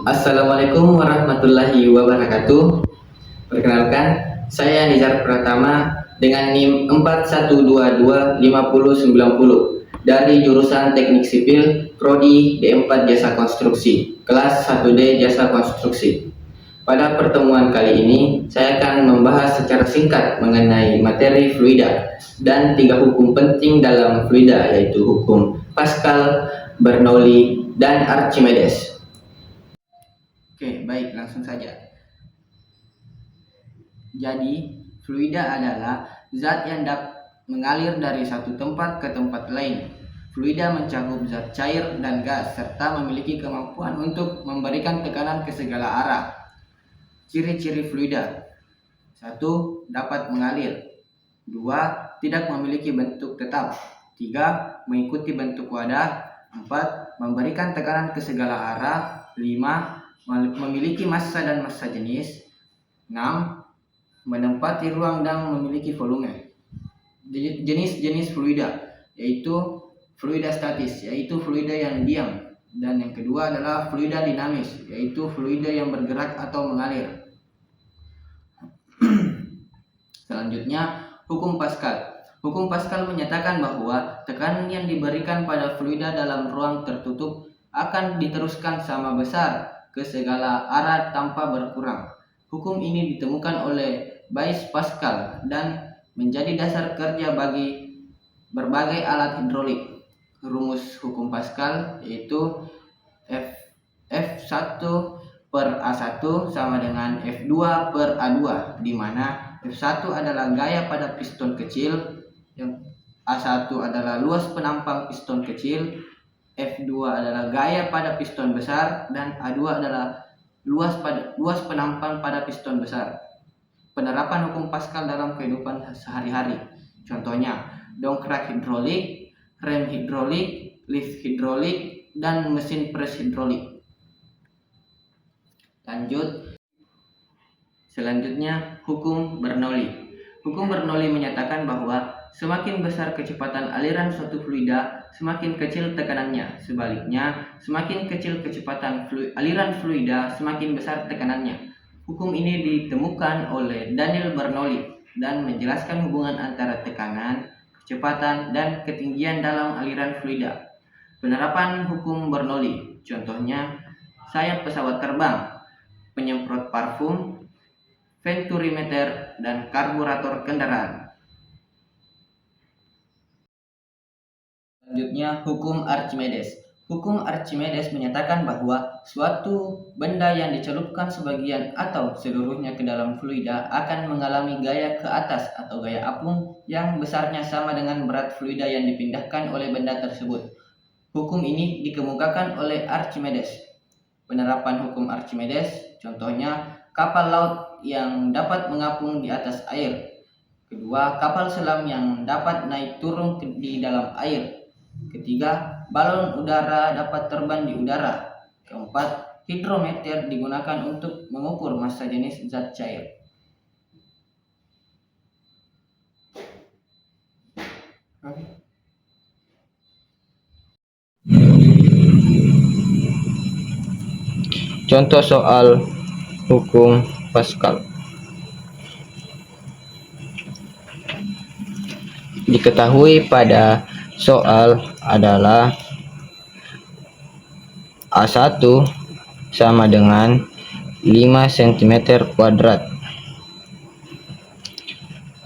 Assalamualaikum warahmatullahi wabarakatuh. Perkenalkan, saya Nizar Pratama dengan NIM 41225090 dari jurusan Teknik Sipil Prodi D4 Jasa Konstruksi, kelas 1D Jasa Konstruksi. Pada pertemuan kali ini, saya akan membahas secara singkat mengenai materi fluida dan 3 hukum penting dalam fluida, yaitu hukum Pascal, Bernoulli, dan Archimedes. Oke, baik, langsung saja. Jadi, fluida adalah zat yang dapat mengalir dari satu tempat ke tempat lain. Fluida mencakup zat cair dan gas, serta memiliki kemampuan untuk memberikan tekanan ke segala arah. Ciri-ciri fluida: 1. Dapat mengalir. 2. Tidak memiliki bentuk tetap. 3. Mengikuti bentuk wadah. 4. Memberikan tekanan ke segala arah. 5. Memiliki massa dan massa jenis. 6. Menempati ruang dan memiliki volume. Jenis-jenis fluida yaitu fluida statis, yaitu fluida yang diam, dan yang kedua adalah fluida dinamis, yaitu fluida yang bergerak atau mengalir. Selanjutnya, hukum Pascal. Hukum Pascal menyatakan bahwa tekanan yang diberikan pada fluida dalam ruang tertutup akan diteruskan sama besar ke segala arah tanpa berkurang. Hukum ini ditemukan oleh Blaise Pascal dan menjadi dasar kerja bagi berbagai alat hidrolik. Rumus hukum Pascal yaitu F1 per A1 sama dengan F2 per A2, di mana F1 adalah gaya pada piston kecil, yang A1 adalah luas penampang piston kecil, F2 adalah gaya pada piston besar, dan A2 adalah luas penampang pada piston besar. Penerapan hukum Pascal dalam kehidupan sehari-hari. Contohnya, dongkrak hidrolik, rem hidrolik, lift hidrolik, dan mesin pres hidrolik. Lanjut. Selanjutnya, hukum Bernoulli. Hukum Bernoulli menyatakan bahwa semakin besar kecepatan aliran suatu fluida, semakin kecil tekanannya. Sebaliknya, semakin kecil kecepatan aliran fluida, semakin besar tekanannya. Hukum ini ditemukan oleh Daniel Bernoulli dan menjelaskan hubungan antara tekanan, kecepatan, dan ketinggian dalam aliran fluida. Penerapan hukum Bernoulli, contohnya sayap pesawat terbang, penyemprot parfum, venturimeter, dan karburator kendaraan. Selanjutnya, hukum Archimedes. Hukum Archimedes menyatakan bahwa suatu benda yang dicelupkan sebagian atau seluruhnya ke dalam fluida akan mengalami gaya ke atas atau gaya apung yang besarnya sama dengan berat fluida yang dipindahkan oleh benda tersebut. Hukum ini dikemukakan oleh Archimedes. Penerapan hukum Archimedes, contohnya kapal laut yang dapat mengapung di atas air. Kedua, kapal selam yang dapat naik turun di dalam air. Ketiga, balon udara dapat terbang di udara. Keempat, hidrometer digunakan untuk mengukur massa jenis zat cair. Contoh soal hukum Pascal. Diketahui pada soal adalah A1 sama dengan 5 cm kuadrat,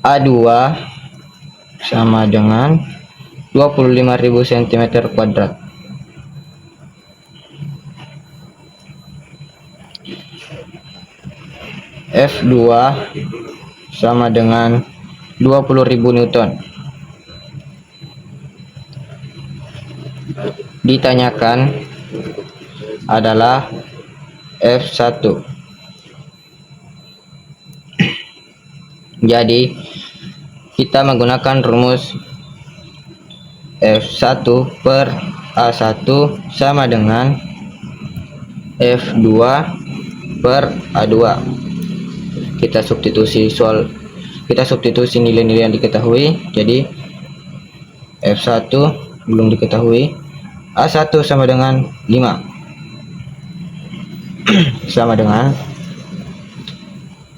A2 sama dengan 25.000 cm kuadrat, F2 sama dengan 20.000 Newton. Ditanyakan adalah F1. Jadi kita menggunakan rumus F1 per A1 sama dengan F2 per A2. Kita substitusi nilai-nilai yang diketahui. Jadi F1 belum diketahui, A1 sama dengan 5. sama dengan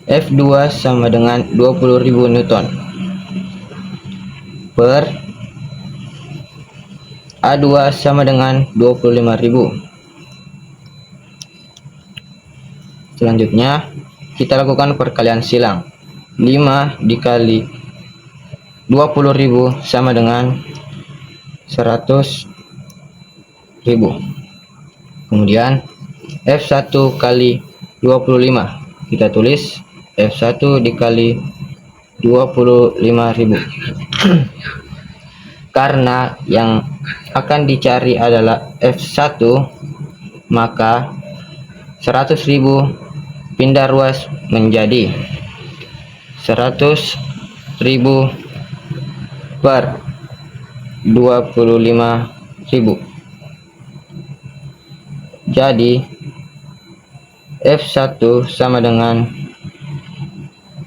F2 sama dengan 20.000 Newton per A2 sama dengan 25.000. Selanjutnya kita lakukan perkalian silang. 5 dikali 20.000 sama dengan 100.000. Kemudian F1 kali 25, kita tulis F1 dikali 25.000. Karena yang akan dicari adalah F1, maka 100.000 pindah ruas menjadi 100.000 per 25.000. Jadi F1 sama dengan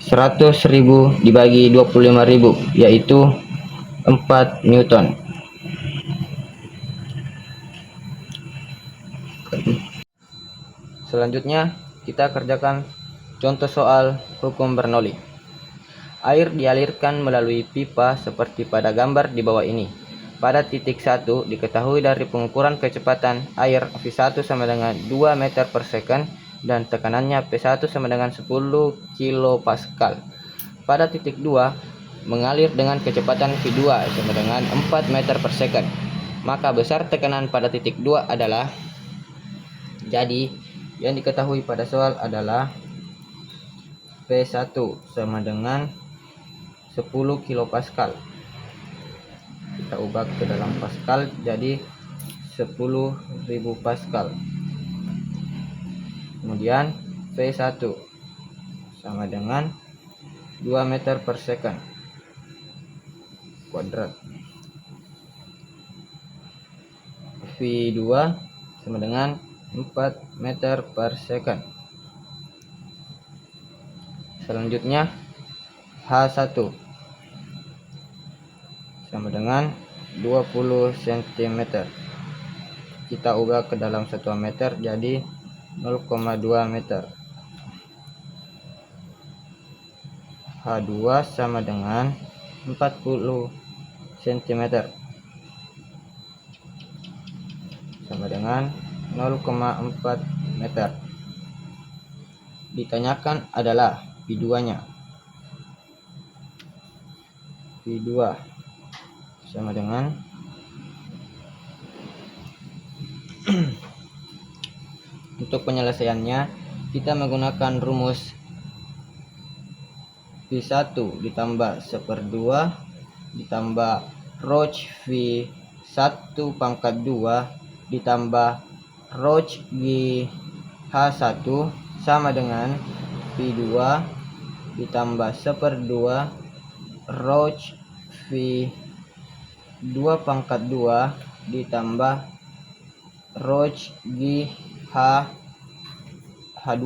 100.000 dibagi 25.000, yaitu 4 Newton. Selanjutnya kita kerjakan contoh soal hukum Bernoulli. Air dialirkan melalui pipa seperti pada gambar di bawah ini. Pada titik 1 diketahui dari pengukuran kecepatan air V1 sama dengan 2 meter per second dan tekanannya P1 sama dengan 10 kilopascal. Pada titik 2 mengalir dengan kecepatan V2 sama dengan 4 meter per second. Maka besar tekanan pada titik 2 adalah, jadi yang diketahui pada soal adalah P1 sama dengan 10 kilopascal. Kita ubah ke dalam pascal, jadi 10.000 pascal. Kemudian V1 sama dengan 2 meter per second kuadrat. V2 sama dengan 4 meter per second. Selanjutnya H1 sama dengan 20 cm. Kita ubah ke dalam satuan meter, jadi 0,2 meter. H2 sama dengan 40 cm sama dengan 0,4 meter. Ditanyakan adalah V2-nya. V2 sama dengan untuk penyelesaiannya kita menggunakan rumus V1 ditambah 1/2 ditambah Rho V1 pangkat 2 ditambah Rho H1 sama dengan V2 ditambah 1/2 Rho V2 pangkat 2 ditambah Rho H2.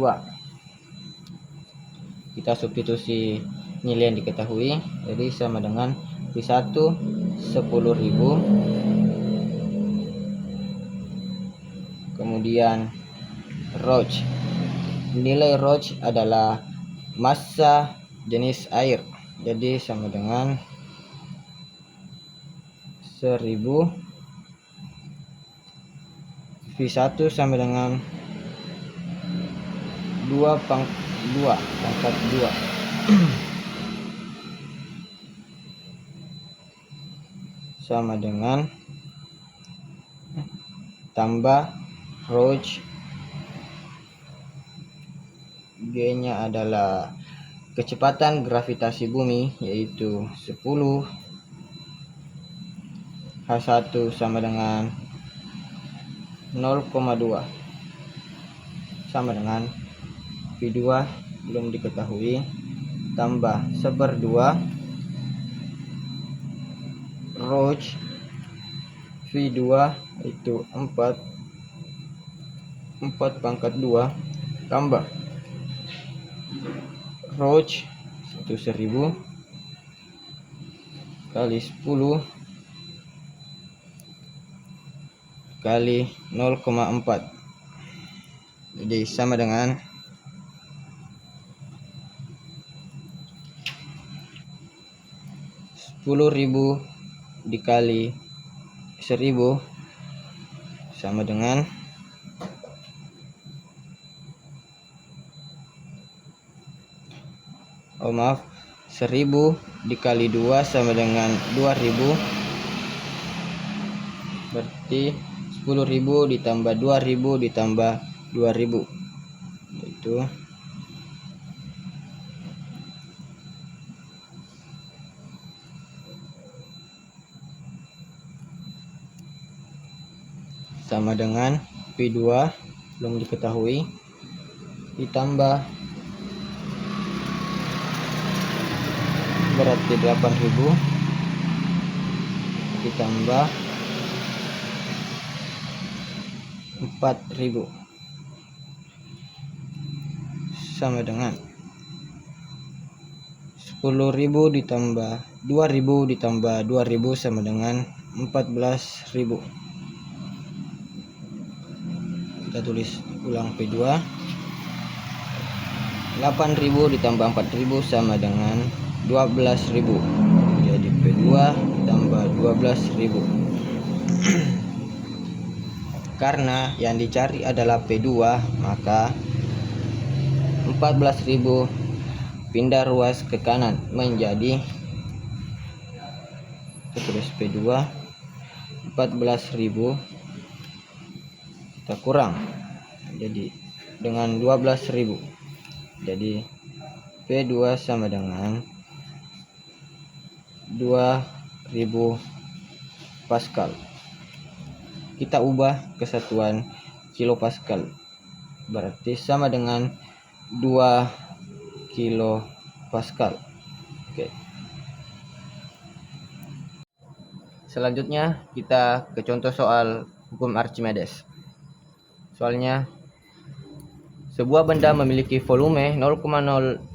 Kita substitusi nilai yang diketahui, jadi sama dengan V1 10.000, kemudian Rho, nilai Rho adalah massa jenis air, jadi sama dengan 1000. V1 sama dengan 2 pangkat 2 sama dengan tambah Rho, G-nya adalah kecepatan gravitasi bumi, yaitu 10. H1 sama dengan 0,2 sama dengan V2 belum diketahui tambah 1/2 Rho V2 itu 4 pangkat 2 tambah Rho 1000 kali 10 kali 0,4 Jadi sama dengan 10.000 dikali 1.000 sama dengan 1.000 dikali 2 sama dengan 2.000, berarti 10.000 ditambah 2.000 ditambah 2.000, yaitu sama dengan P2 belum diketahui ditambah berarti 8.000 ditambah 4.000 sama dengan 10.000 ditambah 2.000 ditambah 2.000 sama dengan 14.000. Kita tulis ulang P2. 8.000 ditambah 4.000 sama dengan 12.000. Jadi P2 tambah 12.000. Karena yang dicari adalah P2, maka 14.000 pindah ruas ke kanan menjadi, kita tulis P2 14.000 kita kurang jadi dengan 12.000, jadi P2 sama dengan 2.000 Pascal. Kita ubah ke satuan kilopascal, berarti sama dengan 2 kilopascal. Oke. Selanjutnya kita ke contoh soal hukum Archimedes. Soalnya, sebuah benda memiliki volume 0,02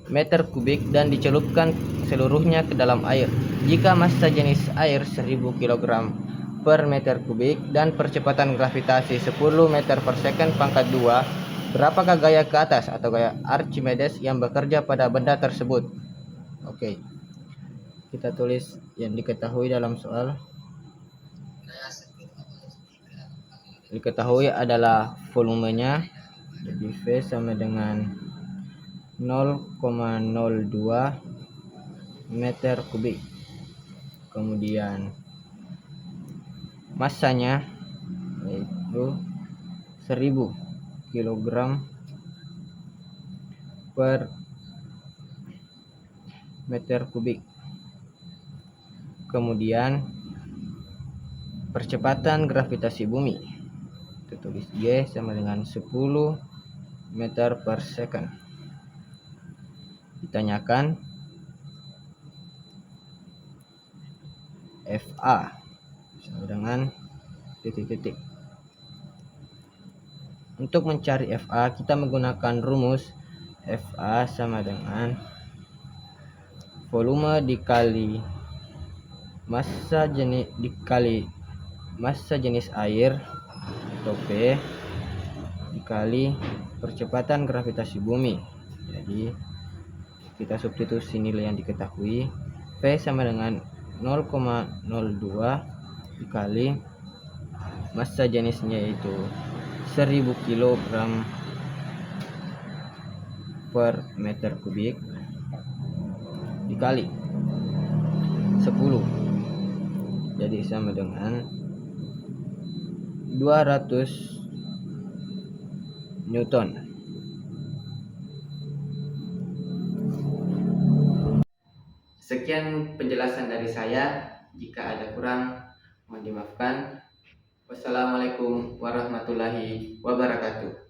meter kubik dan dicelupkan seluruhnya ke dalam air. Jika massa jenis air 1000 kg per meter kubik dan percepatan gravitasi 10 meter per second pangkat 2, berapakah gaya ke atas atau gaya Archimedes yang bekerja pada benda tersebut? Oke. Kita tulis yang diketahui dalam soal. Diketahui adalah volumenya, jadi V sama dengan 0,02 meter kubik. Kemudian massanya yaitu 1000 kg per meter kubik. Kemudian percepatan gravitasi bumi, kita tulis G sama dengan 10 meter per second. Ditanyakan FA sama dengan titik-titik. Untuk mencari FA kita menggunakan rumus FA sama dengan volume dikali massa jenis air atau P dikali percepatan gravitasi bumi. Jadi kita substitusi nilai yang diketahui. V sama dengan 0,02 dikali massa jenisnya yaitu 1000 kg per meter kubik dikali 10, jadi sama dengan 200 Newton. Sekian penjelasan dari saya. Jika ada kurang, mohon dimaafkan. Wassalamualaikum warahmatullahi wabarakatuh.